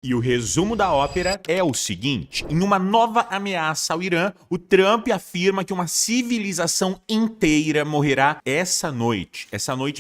E o resumo da ópera é o seguinte: em uma nova ameaça ao Irã, o Trump afirma que uma civilização inteira morrerá essa noite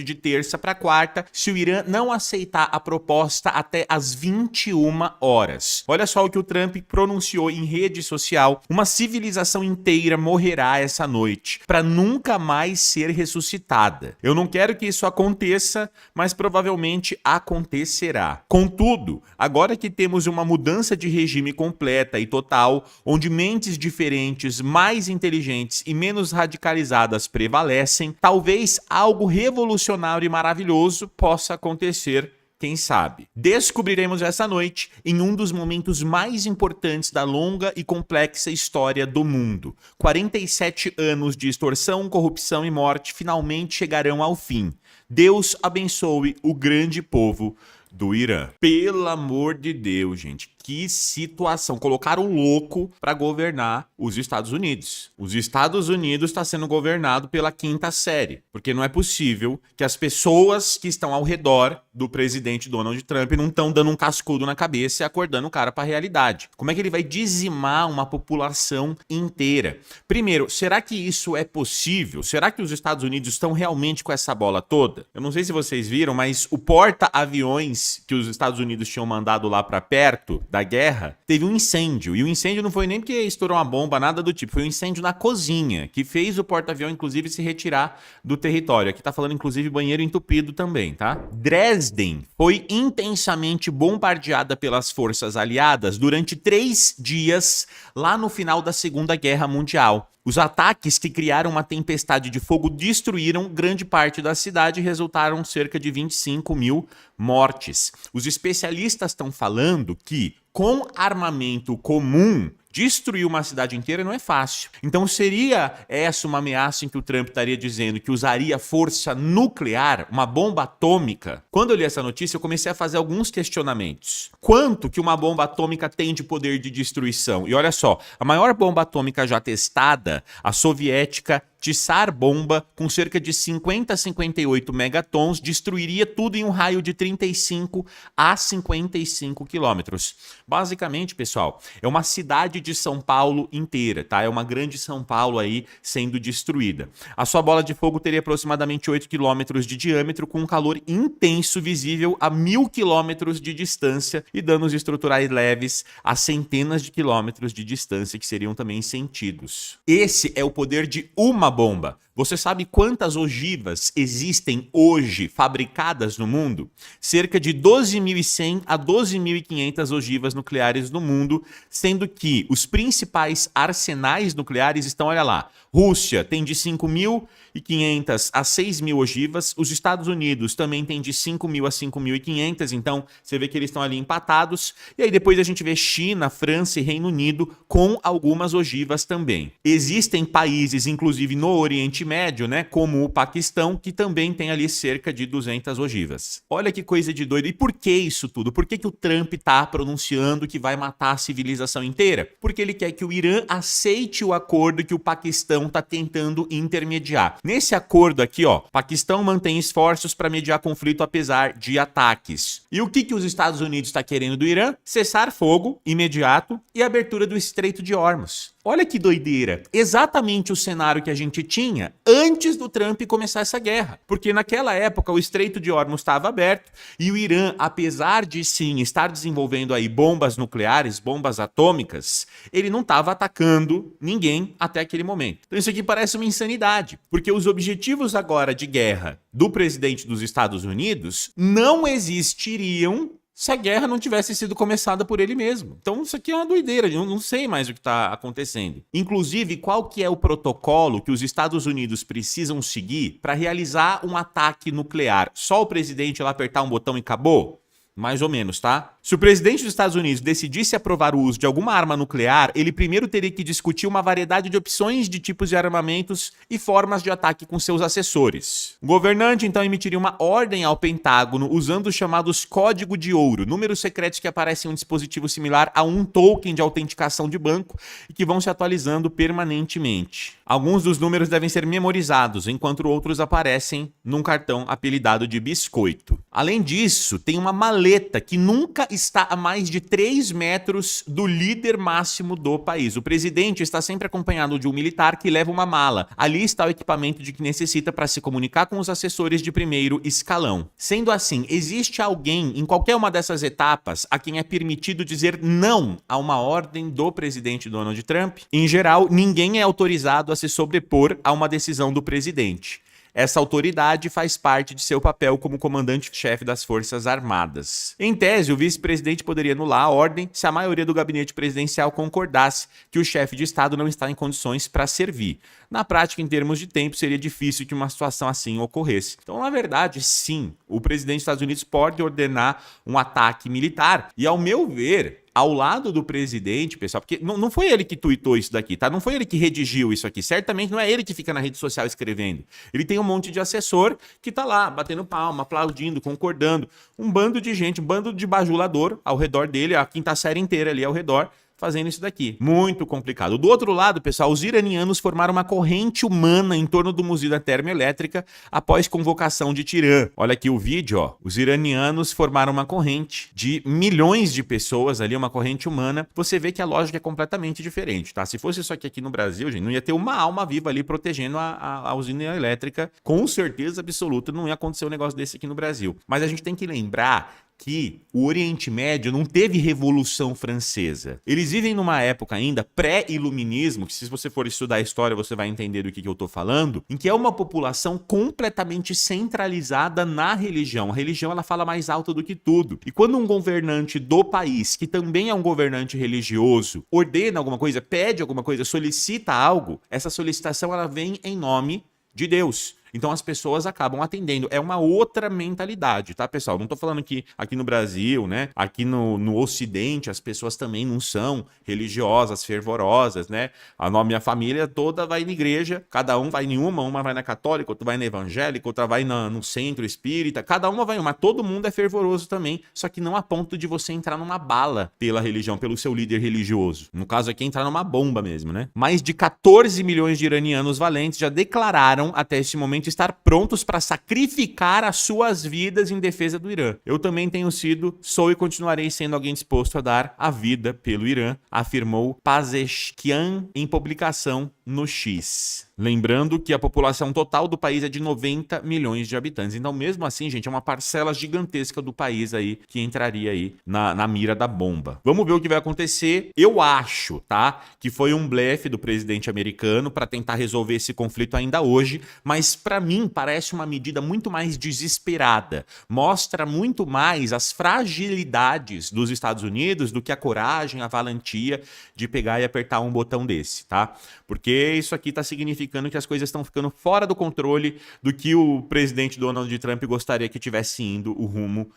de terça para quarta, se o Irã não aceitar a proposta até às 21 horas. Olha só o que o Trump pronunciou em rede social: uma civilização inteira morrerá essa noite, para nunca mais ser ressuscitada. Eu não quero que isso aconteça, mas provavelmente acontecerá. Contudo, agora que temos uma mudança de regime completa e total, onde mentes diferentes, mais inteligentes e menos radicalizadas prevalecem, talvez algo revolucionário e maravilhoso possa acontecer. Quem sabe? Descobriremos essa noite em um dos momentos mais importantes da longa e complexa história do mundo. 47 anos de extorsão, corrupção e morte finalmente chegarão ao fim. Deus abençoe o grande povo do Irã. Pelo amor de Deus, gente, que situação. Colocaram um louco para governar os Estados Unidos. Os Estados Unidos está sendo governado pela quinta série, porque não é possível que as pessoas que estão ao redor do presidente Donald Trump não estão dando um cascudo na cabeça e acordando o cara para a realidade. Como é que ele vai dizimar uma população inteira? Primeiro, será que isso é possível? Será que os Estados Unidos estão realmente com essa bola toda? Eu não sei se vocês viram, mas o porta-aviões que os Estados Unidos tinham mandado lá para perto da guerra, teve um incêndio. E o incêndio não foi nem porque estourou uma bomba, nada do tipo. Foi um incêndio na cozinha, que fez o porta-avião, inclusive, se retirar do território. Aqui tá falando, inclusive, banheiro entupido também, tá? Dresden foi intensamente bombardeada pelas forças aliadas durante 3 dias, lá no final da Segunda Guerra Mundial. Os ataques que criaram uma tempestade de fogo destruíram grande parte da cidade e resultaram cerca de 25 mil mortes. Os especialistas estão falando que, com armamento comum, destruir uma cidade inteira não é fácil. Então seria essa uma ameaça em que o Trump estaria dizendo que usaria força nuclear, uma bomba atômica? Quando eu li essa notícia, eu comecei a fazer alguns questionamentos. Quanto que uma bomba atômica tem de poder de destruição? E olha só, a maior bomba atômica já testada, a soviética Tsar Bomba, com cerca de 50 a 58 megatons, destruiria tudo em um raio de 35 a 55 quilômetros. Basicamente, pessoal, é uma cidade de São Paulo inteira, tá? É uma grande São Paulo aí sendo destruída. A sua bola de fogo teria aproximadamente 8 quilômetros de diâmetro, com um calor intenso visível a 1000 quilômetros de distância e danos estruturais leves a centenas de quilômetros de distância, que seriam também sentidos. Esse é o poder de uma bomba. Você sabe quantas ogivas existem hoje fabricadas no mundo? Cerca de 12.100 a 12.500 ogivas nucleares no mundo, sendo que os principais arsenais nucleares estão, olha lá, Rússia tem de 5.500 a 6.000 ogivas, os Estados Unidos também tem de 5.000 a 5.500, então você vê que eles estão ali empatados, e aí depois a gente vê China, França e Reino Unido com algumas ogivas também. Existem países, inclusive no Oriente Médio, né, como o Paquistão, que também tem ali cerca de 200 ogivas. Olha que coisa de doido. E por que isso tudo? Por que o Trump está pronunciando que vai matar a civilização inteira? Porque ele quer que o Irã aceite o acordo que o Paquistão está tentando intermediar. Nesse acordo aqui, ó, o Paquistão mantém esforços para mediar conflito apesar de ataques. E o que os Estados Unidos está querendo do Irã? Cessar fogo imediato e abertura do Estreito de Hormuz. Olha que doideira, exatamente o cenário que a gente tinha antes do Trump começar essa guerra. Porque naquela época o Estreito de Hormuz estava aberto e o Irã, apesar de sim estar desenvolvendo aí bombas nucleares, bombas atômicas, ele não estava atacando ninguém até aquele momento. Então isso aqui parece uma insanidade, porque os objetivos agora de guerra do presidente dos Estados Unidos não existiriam se a guerra não tivesse sido começada por ele mesmo. Então isso aqui é uma doideira, eu não sei mais o que está acontecendo. Inclusive, qual que é o protocolo que os Estados Unidos precisam seguir para realizar um ataque nuclear? Só o presidente lá apertar um botão e acabou? Mais ou menos, tá? Se o presidente dos Estados Unidos decidisse aprovar o uso de alguma arma nuclear, ele primeiro teria que discutir uma variedade de opções de tipos de armamentos e formas de ataque com seus assessores. O governante, então, emitiria uma ordem ao Pentágono usando os chamados código de ouro, números secretos que aparecem em um dispositivo similar a um token de autenticação de banco e que vão se atualizando permanentemente. Alguns dos números devem ser memorizados, enquanto outros aparecem num cartão apelidado de biscoito. Além disso, tem uma maleta maleta que nunca está a mais de 3 metros do líder máximo do país. O presidente está sempre acompanhado de um militar que leva uma mala. Ali está o equipamento de que necessita para se comunicar com os assessores de primeiro escalão. Sendo assim, existe alguém em qualquer uma dessas etapas a quem é permitido dizer não a uma ordem do presidente Donald Trump? Em geral, ninguém é autorizado a se sobrepor a uma decisão do presidente. Essa autoridade faz parte de seu papel como comandante-chefe das Forças Armadas. Em tese, o vice-presidente poderia anular a ordem se a maioria do gabinete presidencial concordasse que o chefe de Estado não está em condições para servir. Na prática, em termos de tempo, seria difícil que uma situação assim ocorresse. Então, na verdade, sim, o presidente dos Estados Unidos pode ordenar um ataque militar. E, ao meu ver, ao lado do presidente, pessoal, porque não foi ele que tuitou isso daqui, tá? Não foi ele que redigiu isso aqui. Certamente não é ele que fica na rede social escrevendo. Ele tem um monte de assessor que tá lá, batendo palma, aplaudindo, concordando. Um bando de gente, um bando de bajulador ao redor dele, a quinta série inteira ali ao redor, fazendo isso daqui. Muito complicado. Do outro lado, pessoal, os iranianos formaram uma corrente humana em torno do Museu da Termoelétrica após convocação de Tirã. Olha aqui o vídeo, ó. Os iranianos formaram uma corrente de milhões de pessoas ali, uma corrente humana. Você vê que a lógica é completamente diferente, tá? Se fosse isso aqui no Brasil, gente, não ia ter uma alma viva ali protegendo a usina elétrica. Com certeza absoluta não ia acontecer um negócio desse aqui no Brasil. Mas a gente tem que lembrar que o Oriente Médio não teve Revolução Francesa. Eles vivem numa época ainda pré-iluminismo, que se você for estudar a história você vai entender do que eu estou falando, em que é uma população completamente centralizada na religião. A religião ela fala mais alto do que tudo. E quando um governante do país, que também é um governante religioso, ordena alguma coisa, pede alguma coisa, solicita algo, essa solicitação ela vem em nome de Deus. Então as pessoas acabam atendendo. É uma outra mentalidade, tá, pessoal? Não tô falando que aqui no Brasil, né? Aqui no Ocidente, as pessoas também não são religiosas, fervorosas, né? A minha família toda vai na igreja, cada um vai em uma vai na católica, outra vai na evangélica, outra vai no centro espírita, cada uma vai em uma. Todo mundo é fervoroso também, só que não a ponto de você entrar numa bala pela religião, pelo seu líder religioso. No caso aqui, entrar numa bomba mesmo, né? Mais de 14 milhões de iranianos valentes já declararam até esse momento estar prontos para sacrificar as suas vidas em defesa do Irã. Eu também tenho sido, sou e continuarei sendo alguém disposto a dar a vida pelo Irã, afirmou Pazeshkian em publicação no X. Lembrando que a população total do país é de 90 milhões de habitantes. Então, mesmo assim, gente, é uma parcela gigantesca do país aí que entraria aí na mira da bomba. Vamos ver o que vai acontecer. Eu acho, tá, que foi um blefe do presidente americano para tentar resolver esse conflito ainda hoje, mas para mim parece uma medida muito mais desesperada. Mostra muito mais as fragilidades dos Estados Unidos do que a coragem, a valentia de pegar e apertar um botão desse, tá? Porque isso aqui tá significando que as coisas estão ficando fora do controle do que o presidente Donald Trump gostaria que tivesse indo o rumo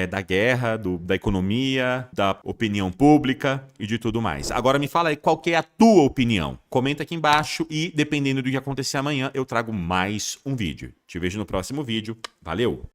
da guerra, da economia, da opinião pública e de tudo mais. Agora me fala aí qual que é a tua opinião. Comenta aqui embaixo e, dependendo do que acontecer amanhã, eu trago mais um vídeo. Te vejo no próximo vídeo. Valeu!